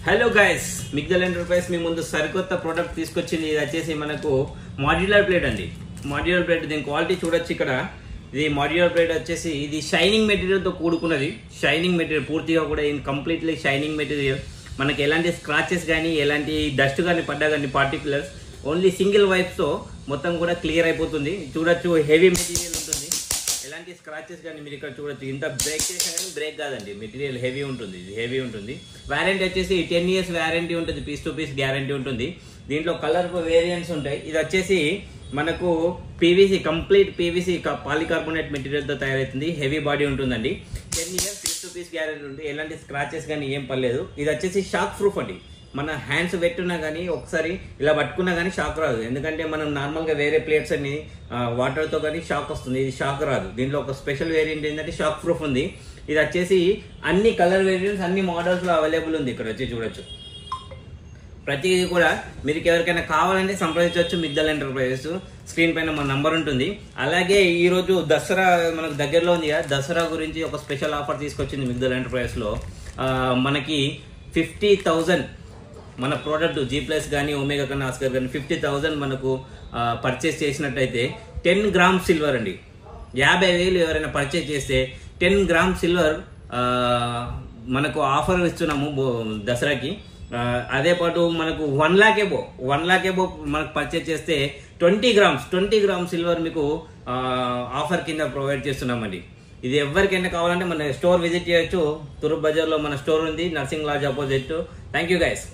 Hello guys, Migdal enterprise మీ ముందు సరికొత్త product తీసుకొచ్చింది. ఇది వచ్చేసి మనకు మాడ్యులర్ ప్లేట్ అండి. మాడ్యులర్ ప్లేట్, దీని క్వాలిటీ చూడొచ్చు ఇక్కడ. ఇది మాడ్యులర్ ప్లేట్ వచ్చేసి ఇది షైనింగ్ మెటీరియల్తో కూడుకున్నది. షైనింగ్ మెటీరియల్ పూర్తిగా కూడా కంప్లీట్లీ షైనింగ్ మెటీరియల్. మనకి ఎలాంటి స్క్రాచెస్ కానీ ఎలాంటి డస్ట్ కానీ పడ్డా కానీ పార్టికులర్స్ ఓన్లీ సింగిల్ వైప్స్తో మొత్తం కూడా క్లియర్ అయిపోతుంది. చూడొచ్చు, హెవీ మెటీరియల్ ఉంటుంది. ఎలాంటి స్క్రాచెస్ కానీ మీరు ఇక్కడ చూడొచ్చు. ఇంత బ్రేక్ చేసినా కానీ బ్రేక్ కాదండి, మెటీరియల్ హెవీ ఉంటుంది. ఇది హెవీ ఉంటుంది. వారంటీ వచ్చేసి 10 years వారంటీ ఉంటుంది, పీస్ టు పీస్ గ్యారంటీ ఉంటుంది. దీంట్లో కలర్ వేరియంట్స్ ఉంటాయి. ఇది వచ్చేసి మనకు పీవీసీ, కంప్లీట్ పీవీసీ పాలికార్బోనేట్ మెటీరియల్తో తయారవుతుంది. హెవీ బాడీ ఉంటుందండి. 10 years piece to piece guarantee ఉంటుంది. ఎలాంటి స్క్రాచెస్ కానీ ఏం పర్లేదు. ఇది వచ్చేసి షాక్ ప్రూఫ్ అండి. మన హ్యాండ్స్ పెట్టున్నా కానీ ఒకసారి ఇలా పట్టుకున్నా కానీ షాక్ రాదు. ఎందుకంటే మనం నార్మల్గా వేరే ప్లేట్స్ అన్ని వాటర్తో కానీ షాక్ వస్తుంది. ఇది షాక్ రాదు. దీంట్లో ఒక స్పెషల్ వేరియంట్ ఏంటంటే షాక్ ప్రూఫ్ ఉంది. ఇది వచ్చేసి అన్ని కలర్ వేరియంట్స్ అన్ని మోడల్స్లో అవైలబుల్ ఉంది. ఇక్కడ వచ్చి చూడొచ్చు. ప్రతిదీ కూడా మీకు ఎవరికైనా కావాలంటే సంప్రదించవచ్చు. మిగ్దల్ ఎంటర్ప్రైజెస్ స్క్రీన్ పైన మన నంబర్ ఉంటుంది. అలాగే ఈరోజు దసరా మనకు దగ్గరలో ఉంది కదా, దసరా గురించి ఒక స్పెషల్ ఆఫర్ తీసుకొచ్చింది మిగ్దల్ ఎంటర్ప్రైజెస్లో. మనకి 50,000 మన ప్రోడక్ట్ G+ కానీ ఒమేగా కానీ ఆస్కర్ కానీ 50,000 మనకు పర్చేస్ చేసినట్టయితే 10 grams సిల్వర్ అండి. 50,000 ఎవరైనా పర్చేస్ చేస్తే 10 grams సిల్వర్ మనకు ఆఫర్ ఇస్తున్నాము దసరాకి. అదే పాటు మనకు 1 lakh above మనకు పర్చేస్ చేస్తే 20 grams సిల్వర్ మీకు ఆఫర్ కింద ప్రొవైడ్ చేస్తున్నామండి. ఇది ఎవరికైనా కావాలంటే మన స్టోర్ విజిట్ చేయొచ్చు. తురుప్ బజార్లో మన స్టోర్ ఉంది, Narsing lodge opposite. Thank you guys.